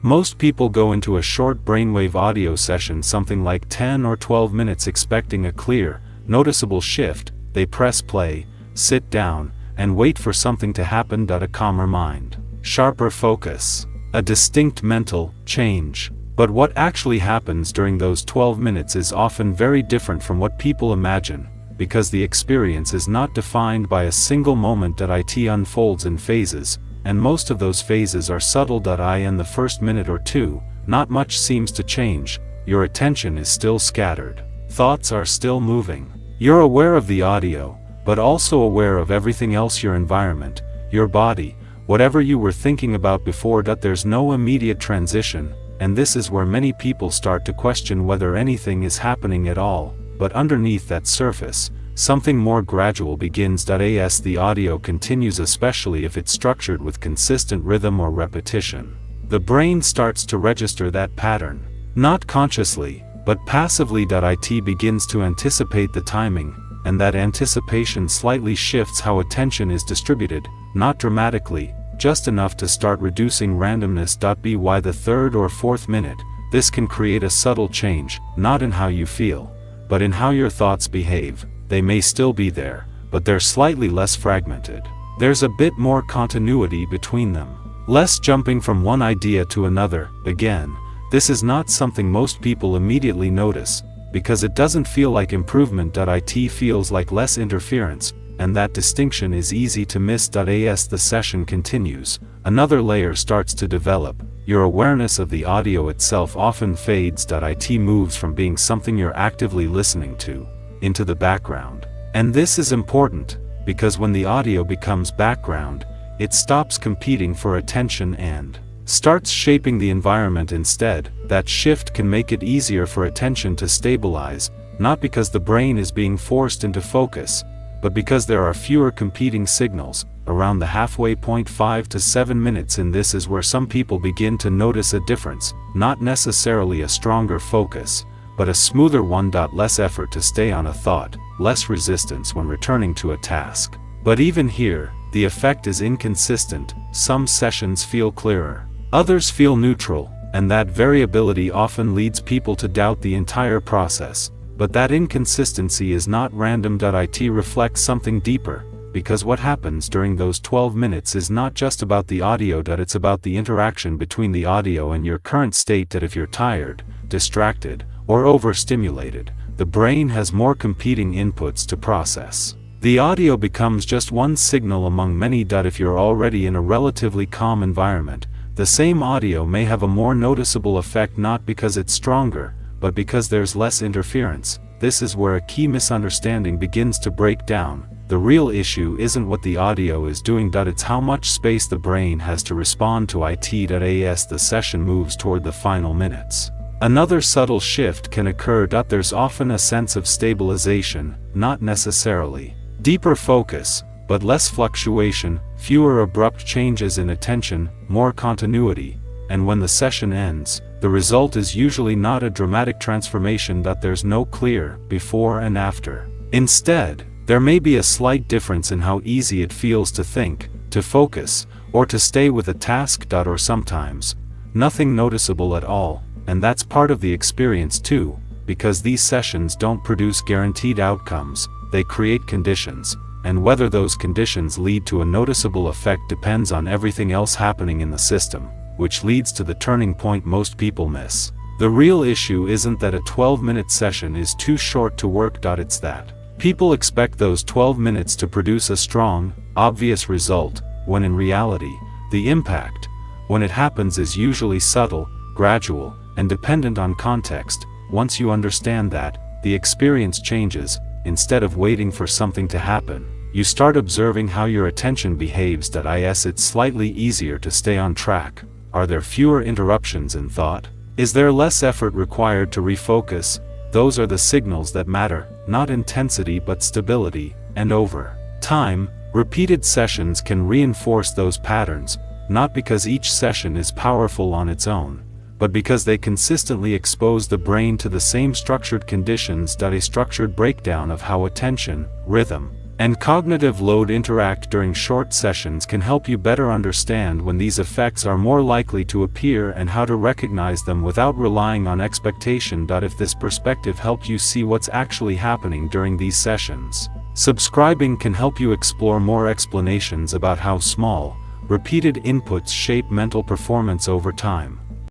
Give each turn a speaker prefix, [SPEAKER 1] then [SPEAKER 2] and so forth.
[SPEAKER 1] Most people go into a short brainwave audio session something like 10 or 12 minutes expecting a clear, noticeable shift. They press play, sit down, and wait for something to happen. A calmer mind, sharper focus, a distinct mental change. But what actually happens during those 12 minutes is often very different from what people imagine, because the experience is not defined by a single moment. It unfolds in phases, and most of those phases are subtle. In the first minute or two, not much seems to change. Your attention is still scattered. Thoughts are still moving. You're aware of the audio, but also aware of everything else: your environment, your body, whatever you were thinking about before. There's no immediate transition, and this is where many people start to question whether anything is happening at all. But underneath that surface, something more gradual begins. As the audio continues, especially if it's structured with consistent rhythm or repetition, the brain starts to register that pattern, not consciously, but passively. It begins to anticipate the timing, and that anticipation slightly shifts how attention is distributed, not dramatically, just enough to start reducing randomness. By the third or fourth minute, this can create a subtle change, not in how you feel, but in how your thoughts behave. They may still be there, but they're slightly less fragmented. There's a bit more continuity between them, less jumping from one idea to another. Again, this is not something most people immediately notice, because it doesn't feel like improvement. It feels like less interference, and that distinction is easy to miss. As the session continues, another layer starts to develop. Your awareness of the audio itself often fades. It moves from being something you're actively listening to, into the background. And this is important, because when the audio becomes background, it stops competing for attention and starts shaping the environment instead. That shift can make it easier for attention to stabilize, not because the brain is being forced into focus, but because there are fewer competing signals. Around the halfway point, 5 to 7 minutes in, this is where some people begin to notice a difference, not necessarily a stronger focus, but a smoother one. Less effort to stay on a thought, less resistance when returning to a task. But even here, the effect is inconsistent. Some sessions feel clearer, others feel neutral, and that variability often leads people to doubt the entire process. But that inconsistency is not random. It reflects something deeper, because what happens during those 12 minutes is not just about the audio. It's about the interaction between the audio and your current state. If you're tired, distracted, or overstimulated, the brain has more competing inputs to process. The audio becomes just one signal among many. If you're already in a relatively calm environment, the same audio may have a more noticeable effect, not because it's stronger, but because there's less interference. This is where a key misunderstanding begins to break down. The real issue isn't what the audio is doing. It's how much space the brain has to respond to it. As the session moves toward the final minutes, another subtle shift can occur. There's often a sense of stabilization, not necessarily deeper focus, but less fluctuation, fewer abrupt changes in attention, more continuity. And when the session ends, the result is usually not a dramatic transformation. There's no clear before and after. Instead, there may be a slight difference in how easy it feels to think, to focus, or to stay with a task. Or sometimes, nothing noticeable at all. And that's part of the experience too, because these sessions don't produce guaranteed outcomes, they create conditions, and whether those conditions lead to a noticeable effect depends on everything else happening in the system, which leads to the turning point most people miss. The real issue isn't that a 12-minute session is too short to work. It's that people expect those 12 minutes to produce a strong, obvious result, when in reality, the impact, when it happens, is usually subtle, gradual, and dependent on context. Once you understand that, the experience changes. Instead of waiting for something to happen, you start observing how your attention behaves. It's slightly easier to stay on track. Are there fewer interruptions in thought? Is there less effort required to refocus? Those are the signals that matter, not intensity but stability. And over time, repeated sessions can reinforce those patterns, not because each session is powerful on its own, but because they consistently expose the brain to the same structured conditions. A structured breakdown of how attention, rhythm, and cognitive load interact during short sessions can help you better understand when these effects are more likely to appear and how to recognize them without relying on expectation. If this perspective helped you see what's actually happening during these sessions, subscribing can help you explore more explanations about how small, repeated inputs shape mental performance over time.